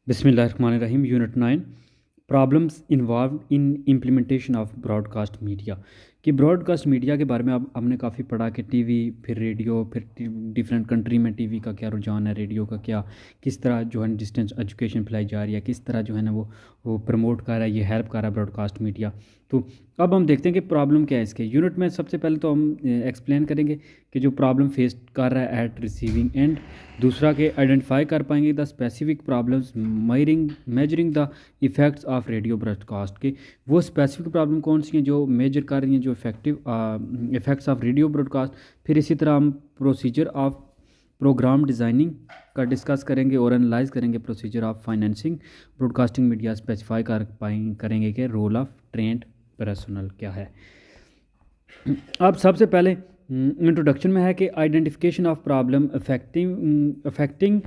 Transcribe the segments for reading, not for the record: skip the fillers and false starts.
बिस्मिल्लाहिर्रहमानिर्रहीम। Unit 9, problems involve in implementation of broadcast media. कि broadcast media के बारे में अब हमने काफ़ी पढ़ा कि टीवी, फिर रेडियो, फिर डिफरेंट कंट्री में टीवी का क्या रुझान है, रेडियो का क्या, किस तरह जो है डिस्टेंस एजुकेशन फैलाई जा रही है, किस तरह जो है ना वो प्रमोट कर रहा है, ये हेल्प कर रहा है ब्रॉडकास्ट मीडिया। तो अब हम देखते हैं कि प्रॉब्लम क्या है इसके। यूनिट में सबसे पहले तो हम एक्सप्लेन करेंगे कि जो प्रॉब्लम फेस कर रहा है एट रिसीविंग एंड। दूसरा के आइडेंटिफाई कर पाएंगे the specific problems measuring the effects of radio broadcast के। वो स्पेसिफिक प्रॉब्लम कौन सी हैं जो मेजर कर रही हैं जो effective effects of radio broadcast. फिर इसी तरह हम प्रोसीजर ऑफ प्रोग्राम डिज़ाइनिंग का डिस्कस करेंगे और एनालाइज करेंगे procedure of financing broadcasting media. Specify करेंगे कि रोल ऑफ ट्रेंड पर्सनल क्या है। अब सबसे पहले इंट्रोडक्शन में है कि identification of problem affecting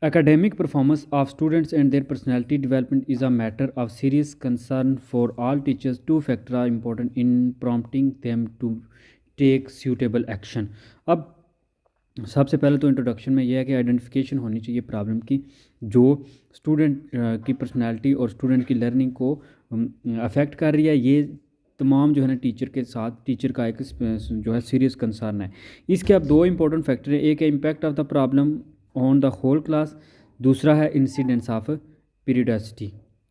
academic performance of students and their personality development is a matter of serious concern for all teachers. Two factors are important in prompting them to take suitable action. अब सबसे पहले तो introduction में यह है कि identification होनी चाहिए प्रॉब्लम की जो स्टूडेंट की पर्सनैलिटी और स्टूडेंट की लर्निंग को अफेक्ट कर रही है। ये तमाम जो है ना टीचर के साथ टीचर का एक जो है सीरियस कंसर्न है। इसके अब दो इंपॉर्टेंट फैक्टर हैं। एक है impact of the problem on the whole class, दूसरा है इंसिडेंस ऑफ पीरियडिसिटी।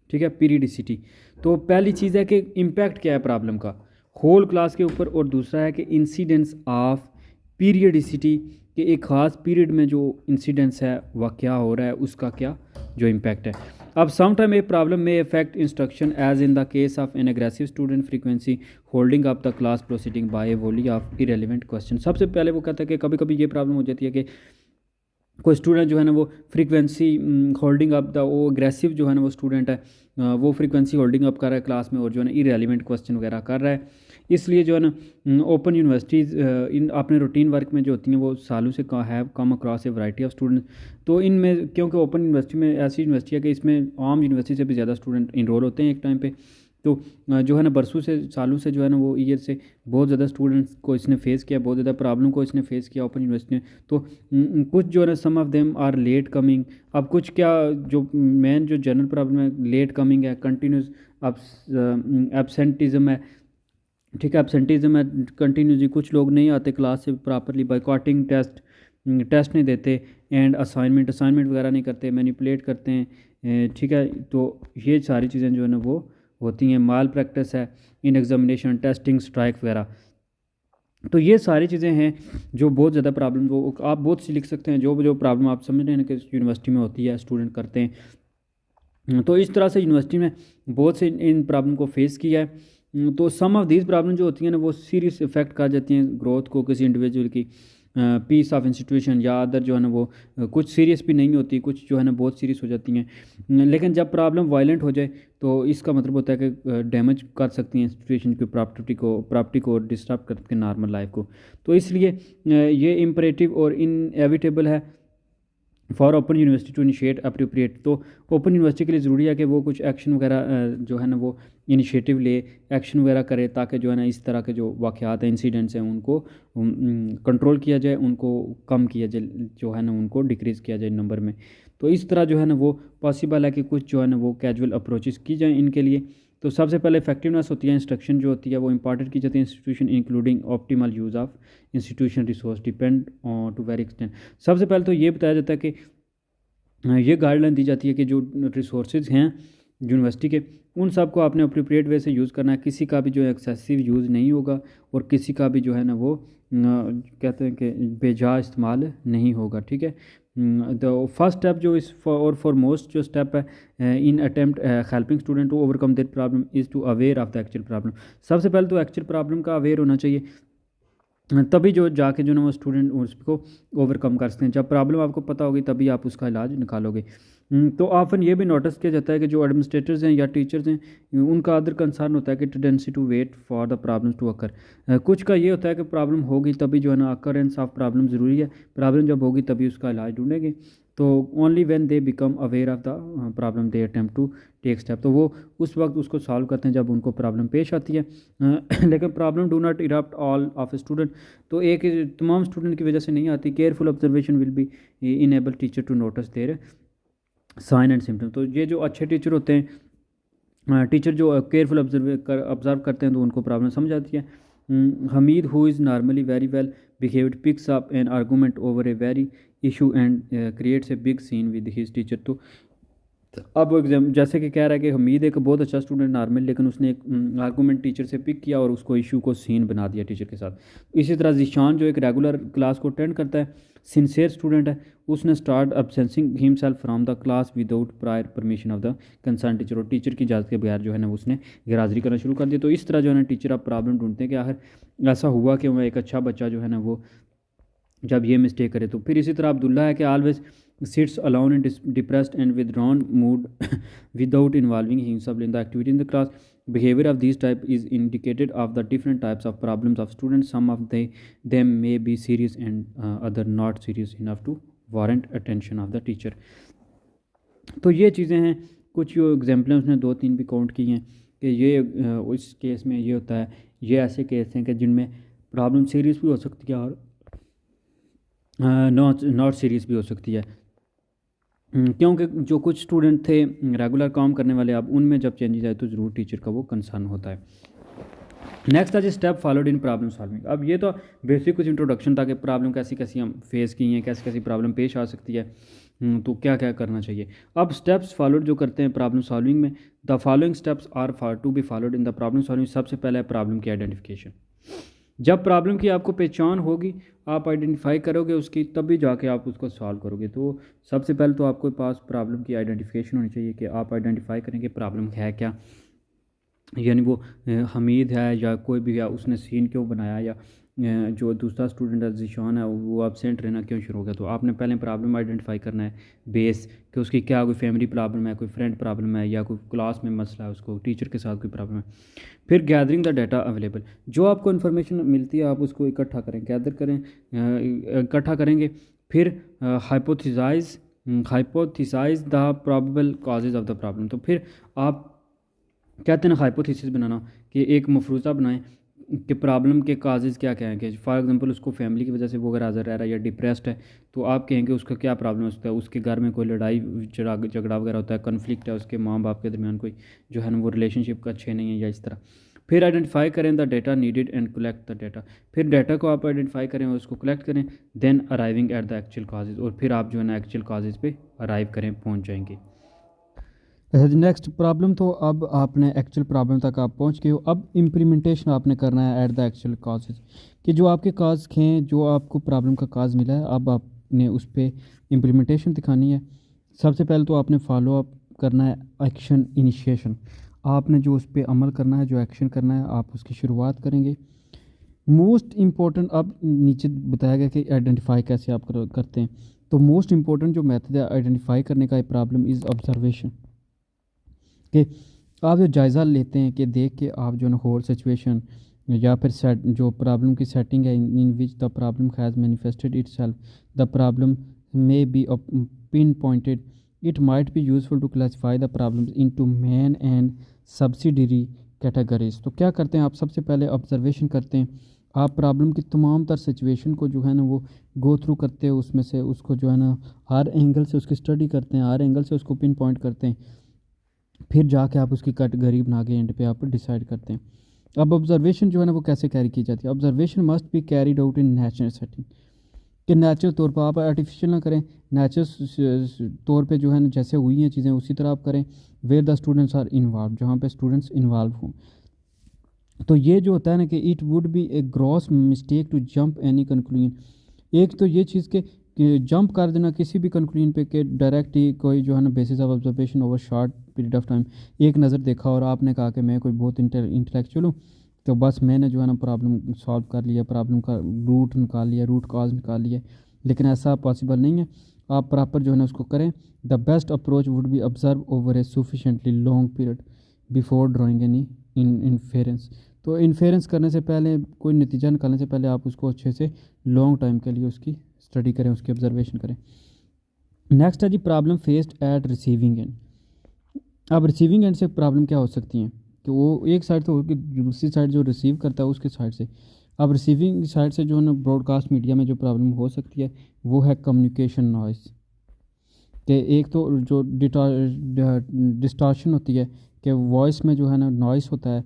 ठीक है, पीरियडिसिटी। तो पहली चीज़ है कि इम्पैक्ट क्या है प्रॉब्लम का होल क्लास के ऊपर, और दूसरा है कि इंसिडेंस ऑफ पीरियडिसिटी कि एक ख़ास पीरियड में जो इंसिडेंस है वह क्या हो रहा है, उसका क्या जो इम्पैक्ट है। अब सम टाइम ए प्रॉब्लम में effect instruction as in the case of an aggressive student frequency holding up the class proceeding by a volley of irrelevant question. सबसे पहले वो कहता है कि कभी कभी ये प्रॉब्लम हो जाती है कि कोई स्टूडेंट जो है ना वो फ्रीक्वेंसी होल्डिंग अप द वो अग्रेसिव जो है ना वो स्टूडेंट है, वो फ्रीक्वेंसी होल्डिंग अप कर रहा है क्लास में और जो है ना इरेलीवेंट क्वेश्चन वगैरह कर रहा है। इसलिए जो है ना ओपन यूनिवर्सिटीज़ इन अपने रूटीन वर्क में जो होती हैं वो सालों से have come across A variety of students. तो इनमें क्योंकि ओपन यूनिवर्सिटी में ऐसी यूनिवर्सिटी है कि इसमें आम यूनिवर्सिटी से भी ज़्यादा स्टूडेंट इनरोल होते हैं एक टाइम पे। तो जो है ना बरसों से सालों से जो है ना वो ईयर से बहुत ज़्यादा स्टूडेंट्स को इसने फेस किया, बहुत ज़्यादा प्रॉब्लम को इसने फेस किया ओपन यूनिवर्सिटी ने। तो कुछ जो है ना some of them are late coming. अब कुछ क्या जो मेन जो जनरल प्रॉब्लम है लेट कमिंग है, कंटिन्यूस एब्सेंटिज्म है। ठीक है, एब्सेंटिज्म है कंटिन्यूसली, कुछ लोग नहीं आते क्लास से प्रॉपरली, बाइकॉटिंग टेस्ट नहीं देते, एंड असाइनमेंट वगैरह नहीं करते, मैनिपुलेट करते हैं। ठीक है, तो ये सारी चीज़ें जो है ना वो होती हैं। माल प्रैक्टिस है इन एग्जामिनेशन, टेस्टिंग, स्ट्राइक वगैरह। तो ये सारी चीज़ें हैं जो बहुत ज़्यादा प्रॉब्लम वो आप बहुत सी लिख सकते हैं जो जो प्रॉब्लम आप समझ रहे हैं कि यूनिवर्सिटी में होती है, स्टूडेंट करते हैं। तो इस तरह से यूनिवर्सिटी में बहुत से इन प्रॉब्लम को फेस किया है। तो सम ऑफ दीज प्रॉब्लम जो होती हैं ना वो सीरियस इफेक्ट कर जाती हैं ग्रोथ को किसी इंडिविजुअल की, पीस ऑफ इंस्टीट्यूशन या अदर जो है ना वो कुछ सीरियस भी नहीं होती, कुछ जो है ना बहुत सीरियस हो जाती हैं। लेकिन जब प्रॉब्लम वायलेंट हो जाए तो इसका मतलब होता है कि डैमेज कर सकती हैं इंस्टीट्यूशन की प्रॉपर्टी को डिस्टर्ब करके नॉर्मल लाइफ को। तो इसलिए ये इम्परेटिव और इनएविटेबल है for open university to initiate appropriate. तो ओपन यूनिवर्सिटी के लिए ज़रूरी है कि वो कुछ एक्शन वगैरह जो है ना वो इनिशिएटिव ले, एक्शन वगैरह करे, ताकि जो है ना इस तरह के जो वाक़यात हैं, इंसिडेंट्स हैं, उनको कंट्रोल किया जाए, उनको कम किया जाए, जो है ना उनको डिक्रीज़ किया जाए नंबर में। तो इस तरह जो है ना वो पॉसिबल है कि कुछ जो है ना वो कैजुअल अप्रोचेस की जाएँ इनके लिए। तो सबसे पहले इफेक्टिवनेस होती है, इंस्ट्रक्शन जो होती है वो इंपॉर्टेंट की जाती है institution including optimal use of institution resource depend to very extent. सबसे पहले तो ये बताया जाता है कि ये गाइडलाइन दी जाती है कि जो रिसोर्सेज हैं यूनिवर्सिटी के उन सब को आपने अप्रोप्रिएट वे से यूज़ करना है, किसी का भी जो है एक्सेसिव यूज़ नहीं होगा और किसी का भी जो है ना वो कहते हैं कि बेजा इस्तेमाल नहीं होगा। ठीक है, द फर्स्ट स्टेप जो इस फॉर मोस्ट जो स्टेप है in attempt helping student to overcome their problem is to aware of the actual problem. सबसे पहले तो एक्चुअल प्रॉब्लम का अवेयर होना चाहिए, तभी जो जाके जो ना वो स्टूडेंट उसको ओवरकम कर सकते हैं। जब प्रॉब्लम आपको पता होगी तभी आप उसका इलाज निकालोगे। तो ऑफन ये भी नोटिस किया जाता है कि जो एडमिनिस्ट्रेटर्स हैं या टीचर्स हैं उनका अदर कंसर्न होता है कि tendency to wait for the problems to occur. कुछ का ये होता है कि प्रॉब्लम होगी तभी जो है ना अकरेंस ऑफ प्रॉब्लम ज़रूरी है, प्रॉब्लम जब होगी तभी उसका इलाज ढूंढेंगे। तो only when they become aware of the problem they attempt to take step. तो वो उस वक्त उसको सॉल्व करते हैं जब उनको प्रॉब्लम पेश आती है। लेकिन problem do not erupt all of a student. तो एक तमाम स्टूडेंट की वजह से नहीं आती। Careful observation will be enable teacher to notice their sign and symptom. तो ये जो अच्छे टीचर होते हैं, टीचर जो केयरफुल ऑब्जर्व करते हैं तो उनको प्रॉब्लम समझ आती है। Hamid who is normally very well behaved picks up an argument over a very issue and creates a big scene with his teacher. तो अब एग्जाम जैसे कि कह रहा है कि हमीद एक बहुत अच्छा स्टूडेंट नॉर्मल, लेकिन उसने एक आर्गूमेंट टीचर से पिक किया और उसको इशू को सीन बना दिया टीचर के साथ। इसी तरह जीशान जो एक रेगुलर क्लास को अटेंड करता है, सिंसियर स्टूडेंट है, उसने start absenting himself from the class without prior permission of the concern teacher. और टीचर की इजाज़त के बगैर जो है ना उसने गैरहाज़िरी करना शुरू कर दिया। तो इस तरह जो है ना टीचर अब प्रॉब्लम ढूंढते हैं कि आखिर ऐसा हुआ कि वह एक अच्छा बच्चा जो है ना वो जब ये मिस्टेक करे। तो फिर इसी तरह अब्दुल्ला है कि always sits alone and depressed and withdrawn mood without involving himself in the activity in the class. Behavior of these type is indicated of the different types of problems of students. Some of them may be serious and other not serious enough to warrant attention of the teacher. तो ये चीज़ें हैं, कुछ जो example हैं उसने 2-3 भी count की हैं कि ये उस केस में ये होता है। ये ऐसे केस हैं कि जिनमें प्रॉब्लम सीरियस भी हो सकती है और नॉट सीरियस भी हो सकती है। क्योंकि जो कुछ स्टूडेंट थे रेगुलर काम करने वाले, अब उनमें जब चेंजेस आए तो ज़रूर टीचर का वो कंसर्न होता है। नेक्स्ट था जी step followed in problem solving. अब ये तो बेसिक कुछ इंट्रोडक्शन था कि प्रॉब्लम कैसी कैसी हम फेस की हैं, कैसी कैसी प्रॉब्लम पेश आ सकती है, तो क्या क्या करना चाहिए। अब स्टेप्स फॉलोड जो करते हैं प्रॉब्लम सॉल्विंग में, the following steps are to be followed in the problem solving. सबसे पहले है प्रॉब्लम की आइडेंटिफिकेशन। जब प्रॉब्लम की आपको पहचान होगी, आप आइडेंटिफाई करोगे उसकी, तभी जाके आप उसको सॉल्व करोगे। तो सबसे पहले तो आपके पास प्रॉब्लम की आइडेंटिफिकेशन होनी चाहिए कि आप आइडेंटिफाई करें कि प्रॉब्लम है क्या, यानी वो हमीद है या कोई भी है, उसने सीन क्यों बनाया, या जो दूसरा स्टूडेंट है जीशान है वो एब्सेंट रहना क्यों शुरू हो गया। तो आपने पहले प्रॉब्लम आइडेंटिफाई करना है बेस कि उसकी क्या कोई फैमिली प्रॉब्लम है, कोई फ्रेंड प्रॉब्लम है, या कोई क्लास में मसला है, उसको टीचर के साथ कोई प्रॉब्लम है। फिर गैदरिंग द डाटा अवेलेबल, जो आपको इन्फॉर्मेशन मिलती है आप उसको इकट्ठा करें, गैदर करें, इकट्ठा करेंगे। फिर hypothesised the probable causes of the problem. तो फिर आप कहते हैं ना हाइपोथेसिस बनाना, कि एक मफरूज़ा बनाएं कि प्रॉब्लम के काजेज़ क्या क्या हैं। कि फॉर एग्जांपल उसको फैमिली की वजह से वो अगर हाज़र रह रहा है या डिप्रेस्ड है, तो आप कहेंगे उसका क्या प्रॉब्लम हो सकता है। उसके घर में कोई लड़ाई झगड़ा वगैरह होता है, कन्फ्लिक्ट है उसके माँ बाप के दरमियान, कोई जो है ना वो रिलेशनशिप का अच्छे नहीं है, या इस तरह। फिर आइडेंटिफाई करें the data needed and collect the data. फिर डाटा को आप आइडेंटिफाई करें और उसको कलेक्ट करें। Then arriving at the actual causes, और फिर आप जो है ना एक्चुअल काजेज़ पे अराइव करें, पहुँच जाएंगे। नेक्स्ट प्रॉब्लम, तो अब आपने एक्चुअल प्रॉब्लम तक आप पहुंच गए हो। अब इम्प्लीमेंटेशन आपने करना है एट द एक्चुअल काजेज, कि जो आपके काज हैं, जो आपको प्रॉब्लम का काज मिला है, अब आपने उस पर इम्प्लीमेंटेशन दिखानी है। सबसे पहले तो आपने फॉलो अप करना है एक्शन इनिशिएशन। आपने जो उस पर अमल करना है, जो एक्शन करना है, आप उसकी शुरुआत करेंगे। मोस्ट इम्पोर्टेंट, अब नीचे बताया गया कि आइडेंटिफाई कैसे आप करते हैं। तो मोस्ट इम्पोर्टेंट जो मेथड है आइडेंटिफाई करने का प्रॉब्लम इज़ ऑब्जर्वेशन, कि आप जो जायज़ा लेते हैं कि देख के आप जो है होल सिचुएशन या फिर सेट जो प्रॉब्लम की सेटिंग है in which the problem has manifested itself, the problem may be pinpointed, it might be useful to classify the problems into main and subsidiary categories. तो क्या करते हैं आप, सबसे पहले ऑब्जर्वेशन करते हैं। आप प्रॉब्लम की तमाम तर सिचुएशन को जो है ना वो गो थ्रू करते हैं, उसमें से उसको जो है ना हर एंगल से उसकी स्टडी करते हैं, हर एंगल से उसको पिन पॉइंट करते हैं। फिर जाके आप उसकी कैटेगरी बना के एंड पे आप डिसाइड करते हैं। अब ऑब्जर्वेशन जो है ना वो कैसे कैरी की जाती है। Observation must be carried out in natural setting, कि नेचुरल तौर पर, आप आर्टिफिशियल ना करें, नेचुरल तौर पे जो है ना जैसे हुई हैं चीज़ें उसी तरह आप करें। Where the students are involve, जहाँ पे स्टूडेंट्स इन्वॉल्व हों। तो ये जो होता है ना कि it would be a gross mistake to jump any conclusion. एक तो ये चीज़ के जंप कर देना किसी भी कंक्लूजन पे, कि डायरेक्ट ही कोई जो है ना basis of observation over short period of time, एक नज़र देखा और आपने कहा कि मैं कोई बहुत इंटेलेक्चुअल हूँ, तो बस मैंने जो है ना प्रॉब्लम सॉल्व कर लिया, प्रॉब्लम का रूट निकाल लिया, रूट कॉज निकाल लिया। लेकिन ऐसा पॉसिबल नहीं है। आप प्रॉपर जो है ना उसको करें। The best approach would be observe over A sufficiently long period before drawing any inference. तो इन्फेरेंस करने से पहले, कोई नतीजा निकालने से पहले आप उसको अच्छे से लॉन्ग टाइम के लिए उसकी स्टडी करें, उसकी ऑब्जर्वेशन करें। नेक्स्ट है जी problem faced at receiving end. अब रिसीविंग एंड से प्रॉब्लम क्या हो सकती हैं, कि वो एक साइड तो होगी, दूसरी साइड जो रिसीव करता है उसके साइड से। अब रिसीविंग साइड से जो है ना ब्रॉडकास्ट मीडिया में जो प्रॉब्लम हो सकती है वो है कम्युनिकेशन नॉइस, कि एक तो जो डिस्टॉर्शन होती है कि वॉइस में जो है ना नॉइस होता है।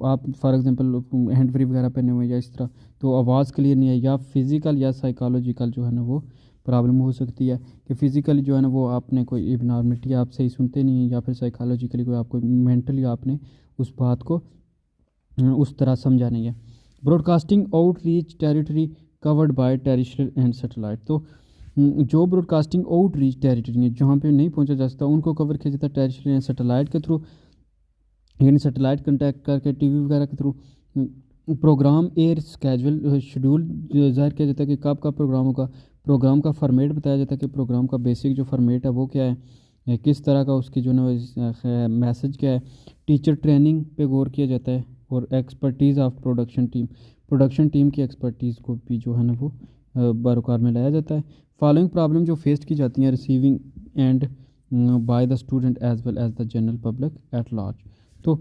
आप फॉर एग्जांपल हैंड फ्री वगैरह पहने हुए या इस तरह, तो आवाज़ क्लियर नहीं है, या फिज़िकल या साइकोलॉजिकल जो है ना वो प्रॉब्लम हो सकती है कि फ़िज़िकली जो है ना वो आपने कोई एबनॉर्मलिटी आप सही सुनते नहीं हैं, या फिर साइकोलॉजिकली कोई आपको मेंटली आपने उस बात को उस तरह समझा नहीं है। Broadcasting outreach territory covered by territorial and satellite. तो जो ब्रॉडकास्टिंग आउटरीच टेरिटरी है जहाँ पे नहीं पहुंचा जा सकता उनको कवर किया जाता है टेरिtoriयल एंड सैटेलाइट के थ्रू, यानी सैटेलाइट कांटेक्ट करके टीवी वगैरह के through. Programme air schedule schedule ज़ाहिर किया जाता है कि कब कब प्रोग्राम होगा। प्रोग्राम का फॉर्मेट बताया जाता है कि प्रोग्राम का बेसिक जो फॉर्मेट है वो क्या है, किस तरह का उसकी जो है मैसेज क्या है। टीचर ट्रेनिंग पे गौर किया जाता है, और एक्सपर्टीज़ ऑफ प्रोडक्शन टीम की एक्सपर्टीज़ को भी जो है ना वो बरकरार में लाया जाता है। फॉलोइंग प्रॉब्लम जो फेस की जाती हैं receiving end by the student as well as the general public at large. तो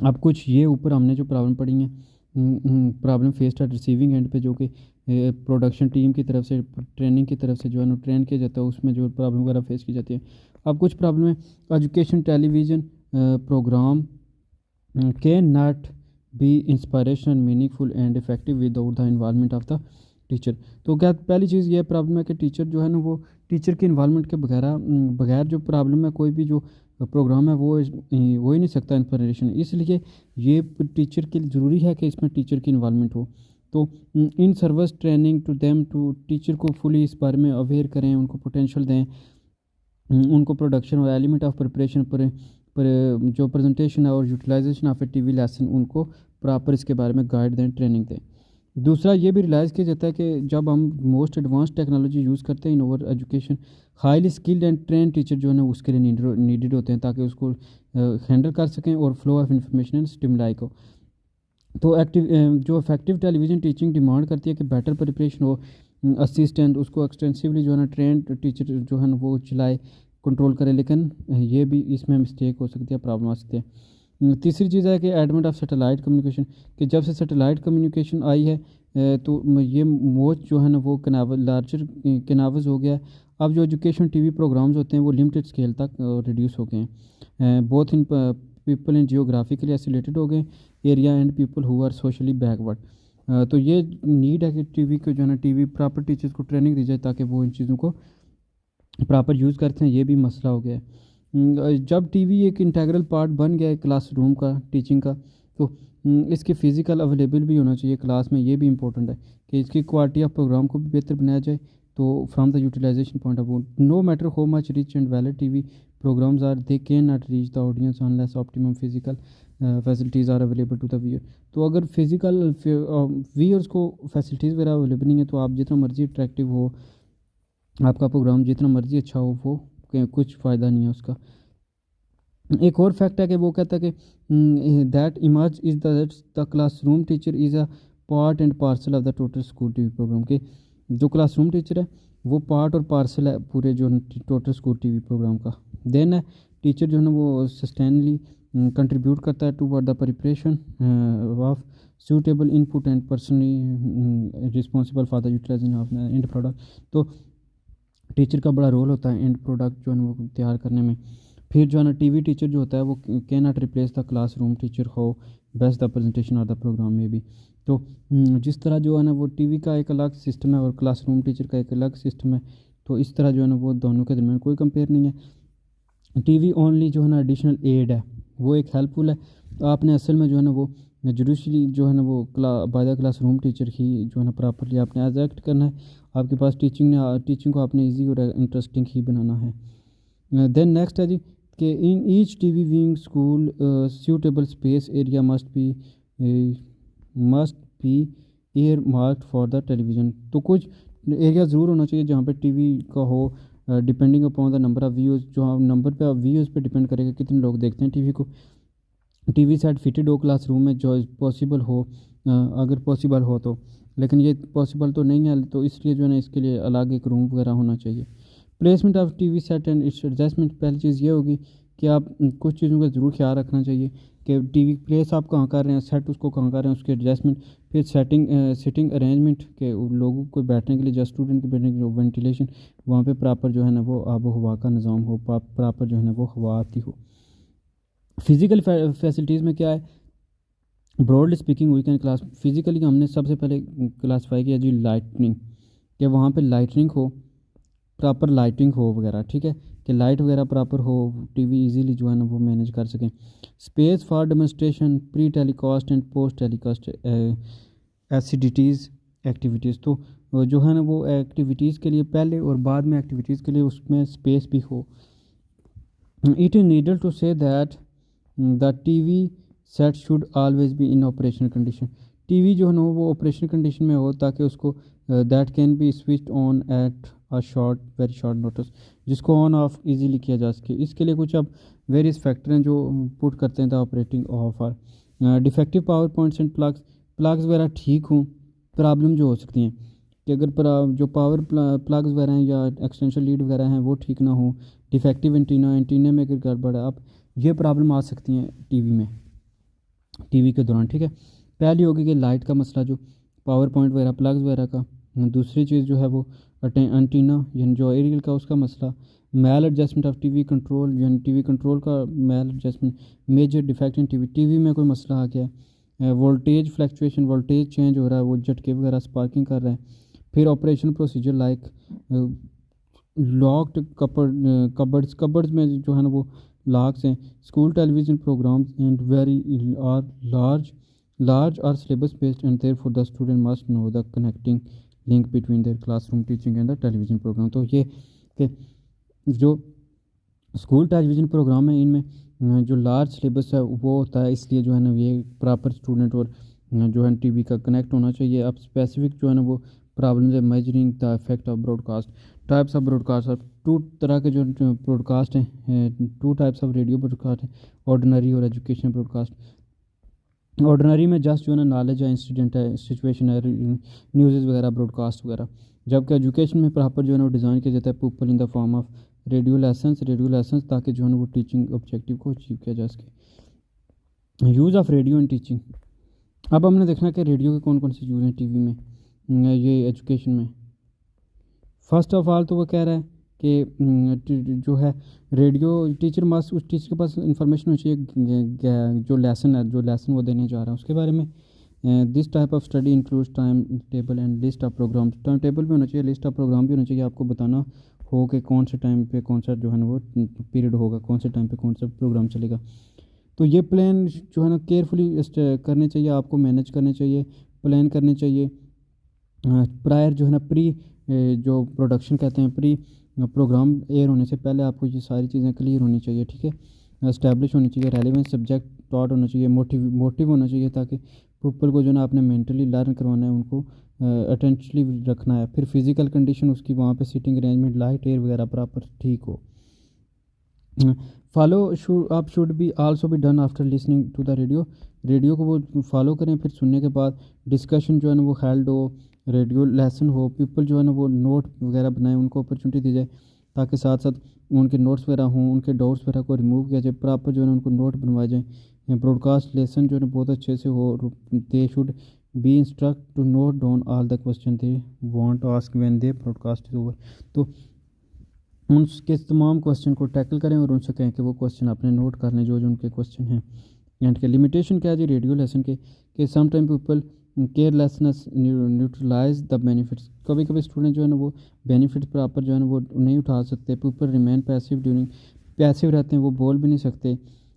अब कुछ ये ऊपर हमने जो प्रॉब्लम पढ़ी हैं, problem faced at receiving end पे, जो कि प्रोडक्शन टीम की तरफ से ट्रेनिंग की तरफ से जो है ना ट्रेन किया जाता है, उसमें जो प्रॉब्लम वगैरह फेस की जाती है। अब कुछ प्रॉब्लम है education television programme can not be inspirational meaningful and effective without the involvement of the teacher. तो क्या पहली चीज़ ये प्रॉब्लम है कि टीचर जो है ना वो टीचर के इन्वॉल्वमेंट के बगैर जो प्रॉब्लम है कोई भी जो प्रोग्राम है वो हो ही नहीं सकता इंस्पायरेशन। इसलिए ये टीचर के लिए ज़रूरी है कि इसमें टीचर की इन्वॉल्वमेंट हो। तो in service training to them to teacher को फुली इस बारे में अवेयर करें, उनको पोटेंशियल दें, उनको प्रोडक्शन और एलिमेंट ऑफ प्रिपरेशन पर जो प्रेजेंटेशन है और utilisation of a TV lesson उनको प्रॉपर इसके बारे में गाइड दें, ट्रेनिंग दें। दूसरा ये भी रियलाइज़ किया जाता है कि जब हम मोस्ट एडवांस टेक्नोलॉजी यूज़ करते हैं इन over education, highly skilled and train teacher जो है ना उसके लिए नीडेड होते हैं ताकि उसको हैंडल कर सकें और flow of information and stimuli को। तो जो इफेक्टिव टेलीविज़न टीचिंग डिमांड करती है कि बेटर प्रिपरेशन हो, असिस्टेंट उसको एक्सटेंसिवली जो है ना ट्रेन टीचर जो है ना वो चलाए, कंट्रोल करे। लेकिन ये भी इसमें मिस्टेक हो सकती है, प्रॉब्लम आ सकती है। तीसरी चीज़ है कि एडवेंट ऑफ सैटेलाइट कम्युनिकेशन, कि जब से सैटेलाइट कम्युनिकेशन आई है तो ये मोच जो है ना वो लार्जर कैनवास हो गया है। अब जो एजुकेशन टीवी प्रोग्राम्स होते हैं वो लिमिटेड स्केल तक रिड्यूस हो गए हैं, both in people in geographically isolated हो गए area and people who are socially backward. तो ये नीड है कि टीवी को जो है ना टीवी प्रॉपर टीचर्स को ट्रेनिंग दी जाए ताकि वो इन चीज़ों को प्रॉपर यूज़ करते हैं। ये भी मसला हो गया है। जब टीवी एक इंटीग्रल पार्ट बन गया है क्लासरूम का टीचिंग का, तो इसकी फ़िज़िकल अवेलेबल भी होना चाहिए क्लास में। ये भी इंपॉर्टेंट है कि इसकी क्वालिटी ऑफ प्रोग्राम को भी बेहतर बनाया जाए। तो from the utilisation point of view, no matter how much rich and valid TV programmes are, they can not reach the audience unless optimum physical facilities are available to the viewer. तो अगर physical viewers को facilities वगैरह available नहीं है तो आप जितना मर्जी अट्रैक्टिव हो, आपका प्रोग्राम जितना मर्जी अच्छा हो, वो कुछ फ़ायदा नहीं है उसका। एक और फैक्ट है कि वो कहता है कि that emerge is the classroom teacher is a part and parcel of the total school TV programme, के जो क्लासरूम टीचर है वो पार्ट और पार्सल है पूरे जो टोटल स्कूल टीवी प्रोग्राम का। देन है टीचर जो है ना वो सस्टेनली कंट्रीब्यूट करता है toward the preparation of suitable input and personally responsible for the utilisation of end product. तो टीचर का बड़ा रोल होता है एंड प्रोडक्ट जो है वो तैयार करने में। फिर जो है ना टीवी टीचर जो होता है वो can not replace the classroom teacher हो बेस्ट द प्रेजेंटेशन और द प्रोग्राम में भी। तो जिस तरह जो है ना वो टीवी का एक अलग सिस्टम है और क्लासरूम टीचर का एक अलग सिस्टम है, तो इस तरह जो है ना वो दोनों के दरमियान कोई कंपेयर नहीं है। टीवी ओनली जो है ना एडिशनल एड है, वो एक हेल्पफुल है। तो आपने असल में जो है ना वो जुडिशली जो है ना वो बाय द क्लासरूम टीचर ही जो है ना प्रॉपरली आपने एज एक्ट करना है। आपके पास टीचिंग को आपने ईजी और इंटरेस्टिंग ही बनाना है। देन नेक्स्ट है जी कि in each TV wing school suitable space area must be air marked for the television. तो कुछ एरिया ज़रूर होना चाहिए जहाँ पे टीवी का हो, depending upon the number of views, जो नंबर पे व्यूज़ पे डिपेंड करेगा कितने लोग देखते हैं टीवी को। टीवी सेट फिटेड हो क्लासरूम में जो पॉसिबल हो, अगर पॉसिबल हो तो, लेकिन ये पॉसिबल तो नहीं है, तो इसलिए जो है ना इसके लिए अलग एक रूम वगैरह होना चाहिए। Placement of TV set and it's adjustment, पहली चीज़ ये होगी कि आप कुछ चीज़ों का ज़रूर ख्याल रखना चाहिए कि टीवी प्लेस आप कहाँ कर रहे हैं, सेट उसको कहाँ कर रहे हैं, उसके एडजस्टमेंट, फिर सिटिंग अरेंजमेंट के उन लोगों को बैठने के लिए, जस्ट स्टूडेंट के बैठने के लिए वेंटिलेशन, वहाँ पे प्रॉपर जो है ना वो आब व हवा का निज़ाम हो, प्रॉपर जो है ना वो हवा आती हो। फिज़िकल फैसिलिटीज़ में क्या है, broadly speaking we can class physically हमने सबसे पहले क्लासीफाई किया जी लाइटनिंग, कि वहाँ पे लाइटनिंग हो, प्रॉपर लाइटिंग हो वगैरह, ठीक है, कि लाइट वगैरह प्रॉपर हो, टीवी इजीली जो है ना वो मैनेज कर सकें। Space for demonstration, pre telecast and post telecast acidities activities, तो जो है ना वो एक्टिविटीज़ के लिए पहले और बाद में एक्टिविटीज़ के लिए उसमें स्पेस भी हो। It is needle to say that the TV set should always be in operational condition, TV जो है ना वो ऑपरेशनल कंडीशन में हो ताकि उसको that can be switched on at a short very short notice, जिसको ऑन ऑफ इजीली किया जा सके। इसके लिए कुछ अब वेरियस फैक्टर हैं जो पुट करते हैं the operating off or defective power points and plugs वगैरह ठीक हों। प्रॉब्लम जो हो सकती हैं कि अगर जो पावर प्लग्स वगैरह हैं या एक्सटेंशन लीड वगैरह हैं वो ठीक ना हो, डिफेक्टिव एंटीना में अगर गड़बड़ है, अब ये प्रॉब्लम आ सकती हैं टीवी के दौरान, ठीक है। पहली होगी कि लाइट का मसला, जो पावर पॉइंट वगैरह प्लग्स वगैरह का। दूसरी चीज़ जो है वो एंटीना यानी जो एरियल का उसका मसला। Maladjustment of TV control यानी टीवी कंट्रोल का maladjustment. Major defect in TV में कोई मसला आ गया है। वोल्टेज फ्लक्चुएशन, वोल्टेज चेंज हो रहा है, वो झटके वगैरह स्पार्किंग कर रहा है। फिर operation procedure like locked cupboards में जो है ना वो लॉक्स हैं। School television programmes and very are large are syllabus based and therefore the student must know the connecting link between their classroom teaching and the television programme. तो ये कि जो स्कूल टेलीविजन प्रोग्राम है इनमें जो large syllabus है वो होता है, इसलिए जो है ना ये प्रॉपर स्टूडेंट और जो है टीवी का कनेक्ट होना चाहिए। अब स्पेसिफिक जो है ना वो प्रॉब्लम्स है measuring the effect of broadcast. Types of broadcast, अब टू तरह के जो ब्रॉडकास्ट हैं, two types of radio broadcast हैं, ऑर्डिनरी और एजुकेशन ब्रॉडकास्ट। ऑर्डिनरी में जस्ट जो है ना नॉलेज है, इंसिडेंट है, सिचुएशन है, न्यूज़ वगैरह, ब्रॉडकास्ट वगैरह। जबकि एजुकेशन में प्रॉपर जो है ना वो डिज़ाइन किया जाता है people in the form of radio lessons ताकि जो है ना वो टीचिंग ऑब्जेक्टिव को अचीव किया जा सके। Use of radio in teaching, अब हमने देखना कि रेडियो के कौन कौन से यूज़ हैं टीवी में, ये एजुकेशन में। फर्स्ट ऑफ ऑल तो वो कह रहा है कि जो है रेडियो टीचर मस्ट, उस टीचर के पास इंफॉर्मेशन होनी चाहिए जो लेसन वो देने जा रहा है उसके बारे में। This type of study includes time table and list of programme, time table भी होना चाहिए, लिस्ट ऑफ प्रोग्राम भी होना चाहिए, आपको बताना हो कि कौन से टाइम पे कौन सा जो है ना वो पीरियड होगा, कौन से टाइम पे कौन सा प्रोग्राम चलेगा। तो ये प्लान जो है ना केयरफुली करने चाहिए, आपको मैनेज करने चाहिए, प्लान करने चाहिए। प्रायर जो है ना जो प्रोडक्शन कहते हैं, प्री प्रोग्राम एयर होने से पहले आपको ये सारी चीज़ें क्लियर होनी चाहिए, ठीक है। एस्टैब्लिश होनी चाहिए, रेलेवेंट सब्जेक्ट टॉट होना चाहिए, मोटिव होना चाहिए ताकि पीपल को जो ना आपने मेंटली लर्न करवाना है उनको अटेंशनली रखना है। फिर फिज़िकल कंडीशन उसकी वहाँ पे सीटिंग अरेंजमेंट, लाइट एयर वगैरह प्रॉपर ठीक हो। आप should be also be done after listening to the radio को वो फॉलो करें, फिर सुनने के बाद डिस्कशन जो है ना वो हेल्ड हो, रेडियो लेसन हो, पीपल जो है ना वो नोट वगैरह बनाएं, उनको अपॉर्चुनिटी दी जाए ताकि साथ साथ उनके नोट्स वगैरह हों, उनके डाउट्स वगैरह को रिमूव किया जाए, प्रॉपर जो है ना उनको नोट बनवाए जाएँ। ब्रॉडकास्ट लेसन जो है ना बहुत अच्छे से हो, they should be instruct to note down all the question they want ask when the broadcast is over. तो उनके तमाम क्वेश्चन को टैकल करें और उनसे कहें कि वो क्वेश्चन आपने नोट कर लें जो जो उनके क्वेश्चन हैं। एंड के लिमिटेशन क्या है जी रेडियो लेसन के, कि some time people carelessness neutralise the benefits, कभी कभी स्टूडेंट जो है ना वो बेनिफिट प्रॉपर जो है ना वो नहीं उठा सकते। पीपल रिमेन पैसिव रहते हैं, वो बोल भी नहीं सकते।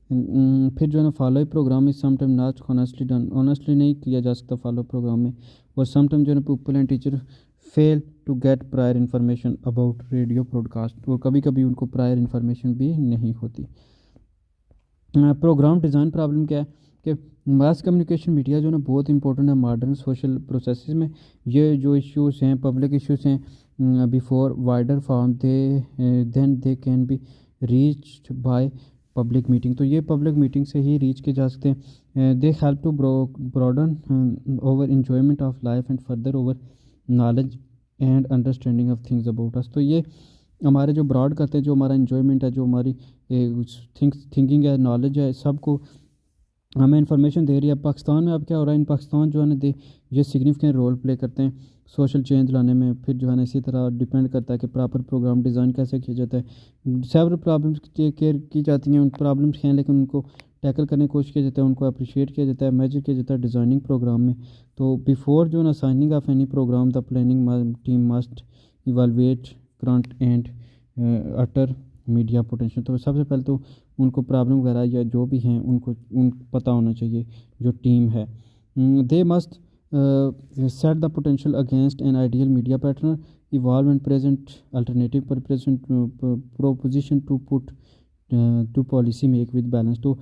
फिर जो है ना follow programme is some time not honestly done, honestly नहीं किया जा सकता फॉलो प्रोग्राम में। और सम टाइम जो है ना people and teacher fail to get prior information about radio broadcast, और कभी कभी उनको प्रायर इन्फॉर्मेशन भी नहीं होती। प्रोग्राम डिज़ाइन प्रॉब्लम क्या है कि मास कम्युनिकेशन मीडिया जो ना बहुत इंपॉर्टेंट है मॉडर्न सोशल प्रोसेसेस में। ये जो इश्यूज़ हैं, पब्लिक इश्यूज़ हैं, before wider form then they can be reached by public meeting, तो ये पब्लिक मीटिंग से ही रीच किए जा सकते हैं। They help to broaden over enjoyment of life and further over knowledge and understanding of things about us. तो ये हमारे जो ब्रॉड करते हैं, जो हमारा इन्जॉयमेंट है, जो हमारी थिंकिंग है, नॉलेज है, सबको हमें इन्फॉर्मेशन दे रही है। पाकिस्तान में अब क्या हो रहा है, इन पाकिस्तान जो है ना ये सिग्निफिकेंट रोल प्ले करते हैं सोशल चेंज लाने में। फिर जो है ना इसी तरह डिपेंड करता है कि प्रॉपर प्रोग्राम डिज़ाइन कैसे किया जाता है। सेवरल प्रॉब्लम्स केयर की जाती हैं, उन प्रॉब्लम्स हैं लेकिन उनको टैकल करने की कोशिश किया जाता है, उनको अप्रिशिएट किया जाता है, मेजर किया जाता है डिज़ाइनिंग प्रोग्राम में। तो बिफोर जो ना signing off any programme the planning team must evaluate current and utter media potential. तो सबसे पहले तो उनको प्रॉब्लम वगैरह या जो भी हैं उनको पता होना चाहिए जो टीम है। They must set the potential against an ideal media pattern evolve and present alternative proposition to put to policy make with balance. तो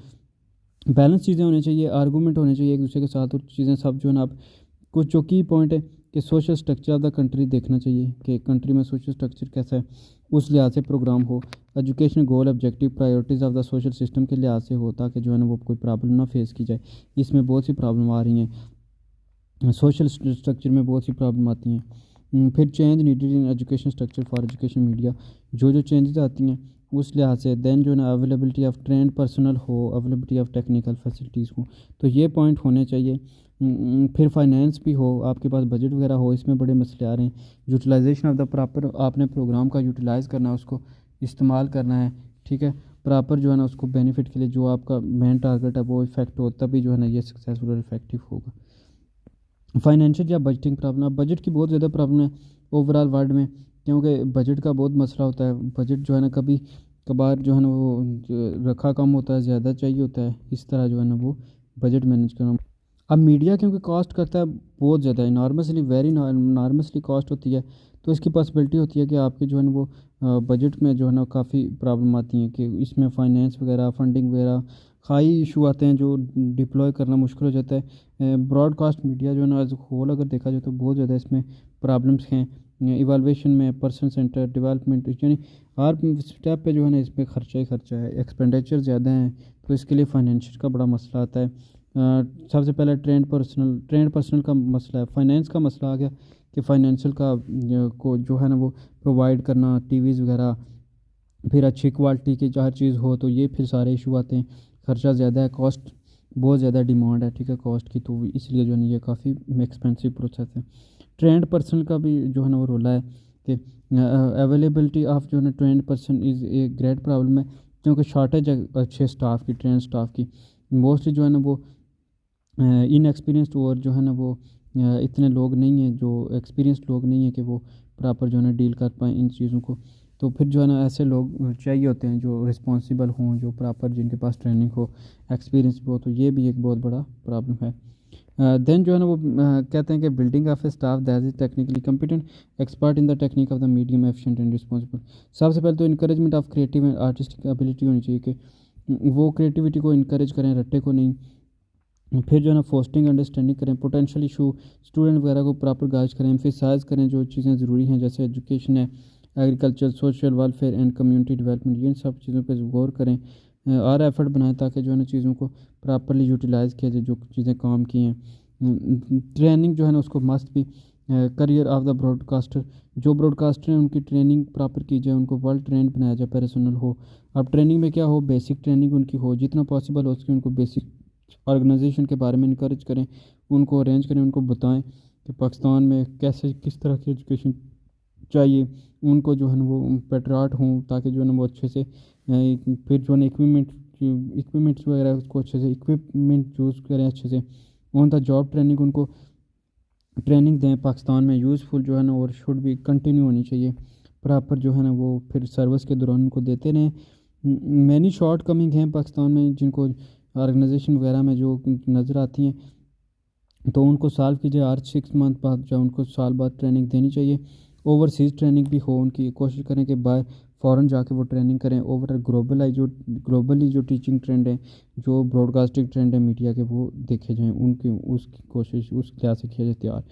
बैलेंस चीज़ें होनी चाहिए, आर्गूमेंट होने चाहिए एक दूसरे के साथ, और चीज़ें सब जो है ना आप कुछ जो की पॉइंट है कि social structure of the country देखना चाहिए कि कंट्री में सोशल स्ट्रक्चर कैसा है, उस लिहाज से प्रोग्राम हो। Education goal objective priorities of the social system के लिहाज से हो, ताकि जो है ना वो कोई प्रॉब्लम ना फेस की जाए। इसमें बहुत सी प्रॉब्लम आ रही हैं, सोशल स्ट्रक्चर में बहुत सी प्रॉब्लम आती हैं। फिर change needed in education structure for education media, जो चेंजेस आती हैं उस लिहाज से। देन जो है ना अवेलेबिलिटी ऑफ ट्रेंड पर्सनल हो, अवेलेबिलिटी ऑफ टेक्निकल फैसिलिटीज़ हो, तो ये पॉइंट होने चाहिए। फिर फाइनेंस भी हो, आपके पास बजट वगैरह हो, इसमें बड़े मसले आ रहे हैं। यूटिलाइजेशन ऑफ द प्रॉपर, आपने प्रोग्राम का यूटिलाइज़ करना है, उसको इस्तेमाल करना है, ठीक है, प्रॉपर जो है ना उसको बेनिफिट के लिए जो आपका मेन टारगेट है वो इफेक्ट हो, तभी जो है ना ये सक्सेसफुल और इफेक्टिव होगा। फाइनेंशियल या बजटिंग प्रॉब्लम, अब बजट की बहुत ज़्यादा प्रॉब्लम है ओवरऑल वर्ल्ड में, क्योंकि बजट का बहुत मसला होता है। बजट जो है ना कभी कभार जो है ना वो रखा कम होता है, ज़्यादा चाहिए होता है, इस तरह जो है ना वो बजट मैनेज करना। अब मीडिया क्योंकि कॉस्ट करता है बहुत ज़्यादा, इनॉर्मसली वेरी इनॉर्मसली कॉस्ट होती है, तो इसकी पॉसिबिलिटी होती है कि आपके जो है ना वो बजट में जो है ना काफ़ी प्रॉब्लम आती हैं कि इसमें फाइनेंस वगैरह, फंडिंग वगैरह, हाई इशू आते हैं जो डिप्लॉय करना मुश्किल हो जाता है। ब्रॉडकास्ट मीडिया जो है ना एज होल अगर देखा जाए तो बहुत ज़्यादा इसमें प्रॉब्लम्स हैं। इवाल्वेशन में पर्सन सेंटर डेवलपमेंट, यानी हर स्टेप पे जो है ना इसमें खर्चा ही खर्चा है, एक्सपेंडिचर ज़्यादा हैं, तो इसके लिए फाइनेंशियल का बड़ा मसला आता है। सबसे पहले ट्रेंड पर्सनल का मसला है, फाइनेंस का मसला आ गया कि फाइनेंशियल का को जो है ना वो प्रोवाइड करना, टीवीज़ वगैरह, फिर अच्छी क्वालिटी की हर चीज़ हो, तो ये फिर सारे इशू आते हैं। खर्चा ज़्यादा है, कॉस्ट बहुत ज़्यादा डिमांड है, ठीक है, कॉस्ट की, तो इसलिए जो है ना ये काफ़ी एक्सपेंसिव प्रोसेस है। ट्रेंड पर्सन का भी जो है ना वो रोला है कि अवेलेबिलिटी ऑफ जो है ना trend person is a great problem है, क्योंकि शॉर्टेज है अच्छे स्टाफ की, ट्रेंड स्टाफ की। मोस्टली जो है ना वो इनएक्सपीरियंस्ड, और जो है ना वो इतने लोग नहीं हैं, जो एक्सपीरियंस्ड लोग नहीं हैं कि वो प्रॉपर जो है ना डील कर पाएँ इन चीज़ों को। तो फिर जो है ना ऐसे लोग चाहिए होते हैं जो रिस्पॉन्सिबल हों, जो प्रॉपर जिनके पास ट्रेनिंग हो, एक्सपीरियंस भी हो, तो ये भी एक बहुत बड़ा प्रॉब्लम है। देन जो है ना वो कहते हैं कि building of A staff that is technically competent expert in the technique of the medium efficient and responsible. सबसे पहले तो encouragement of creative and artistic ability होनी चाहिए कि वो क्रिएटिविटी को इनकरेज करें, रट्टे को नहीं। फिर जो है ना फोस्टिंग अंडरस्टैंडिंग करें, पोटेंशियल इशू स्टूडेंट वगैरह को प्रॉपर गाइड करें, एम्फेसाइज करें जो चीज़ें ज़रूरी हैं, जैसे एजुकेशन है, agriculture, social welfare and community development, इन सब चीज़ों पे गौर करें और एफर्ट बनाएं ताकि जो है ना चीज़ों को प्रॉपरली यूटिलाइज़ किया जाए जो चीज़ें काम की हैं। ट्रेनिंग जो है ना उसको मस्ट भी करियर ऑफ द ब्रॉडकास्टर, जो ब्रॉडकास्टर हैं उनकी ट्रेनिंग प्रॉपर की जाए, उनको वर्ल्ड ट्रेंड बनाया जाए, पर्सनल हो। अब ट्रेनिंग में क्या हो, बेसिक ट्रेनिंग उनकी हो, जितना पॉसिबल हो उसकी उनको बेसिक ऑर्गेनाइजेशन के बारे में इनकरेज करें, उनको अरेंज करें, उनको बताएं कि पाकिस्तान में कैसे किस तरह की एजुकेशन चाहिए। उनको जो है ना वो पेट्राट हों, ताकि जो है ना वो अच्छे से फिर जो है ना इक्विपमेंट्स वगैरह उसको अच्छे से इक्विपमेंट यूज़ करें, अच्छे से ऑन द जॉब ट्रेनिंग उनको ट्रेनिंग दें पाकिस्तान में, यूज़फुल जो है ना, और शुड भी कंटिन्यू होनी चाहिए प्रॉपर जो है ना वो फिर सर्विस के दौरान उनको देते रहें। मैनी शॉर्ट कमिंग हैं पाकिस्तान में जिनको ऑर्गेनाइजेशन वगैरह में जो नज़र आती हैं, तो उनको सॉल्व कीजिए। हर 6 मंथ बाद जो उनको साल बाद ट्रेनिंग देनी चाहिए। ओवरसीज़ ट्रेनिंग भी हो उनकी, कोशिश करें कि बाहर फ़ॉरेन जाके वो ट्रेनिंग करें। ओवर ग्लोबली जो टीचिंग ट्रेंड है, जो ब्रॉडकास्टिंग ट्रेंड है मीडिया के, वो देखे जाएँ, उनकी उसकी कोशिश उस लिहाज से किया जाए तैयार।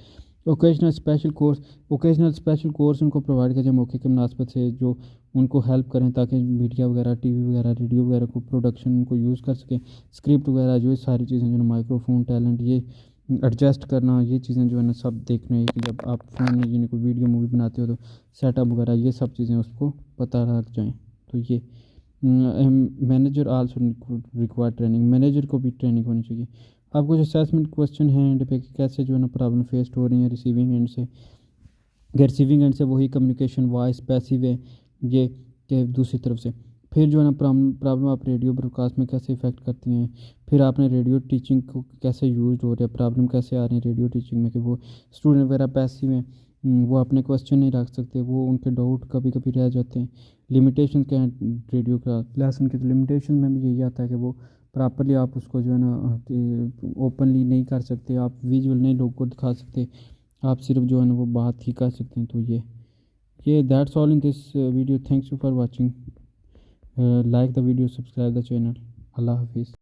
ओकेजनल स्पेशल कोर्स उनको प्रोवाइड किया जाए मौके के मुनासबत से, जो उनको हेल्प करें ताकि मीडिया वगैरह, टीवी वगैरह, रेडियो वगैरह को प्रोडक्शन उनको यूज़ कर सकें। स्क्रिप्ट वगैरह जो सारी चीज़ें जो माइक्रोफोन टैलेंट, ये एडजस्ट करना, ये चीज़ें जो है ना सब देखना है कि जब आप फ़ोन में यानी कोई वीडियो मूवी बनाते हो तो सेटअप वगैरह ये सब चीज़ें उसको पता लग जाएँ। तो ये manager also require training, manager को भी ट्रेनिंग होनी चाहिए। आपको जो असेसमेंट क्वेश्चन है एंड पे कि कैसे जो है ना प्रॉब्लम फेस्ड हो रही है रिसीविंग एंड से, रिसीविंग एंड से वही कम्युनिकेशन वॉइस पैसिव है ये कि दूसरी तरफ से। फिर जो है ना प्रॉब्लम आप रेडियो ब्रॉडकास्ट में कैसे इफ़ेक्ट करती हैं। फिर आपने रेडियो टीचिंग को कैसे यूज़ हो रहा है, प्रॉब्लम कैसे आ रही है रेडियो टीचिंग में कि वो स्टूडेंट वगैरह पैसिव हैं, वो अपने क्वेश्चन नहीं रख सकते, वो उनके डाउट कभी कभी रह जाते हैं। लिमिटेशन क्या है रेडियो का लेसन की, तो लिमिटेशन में भी यही आता है कि वो प्रॉपरली आप उसको जो है ना ओपनली नहीं कर सकते, आप विजुअल नहीं लोग को दिखा सकते, आप सिर्फ जो है ना वो बात ही कर सकते हैं। तो ये that's all in this video. Thanks you for watching. Like the video, subscribe the channel. अल्लाह हाफिज़।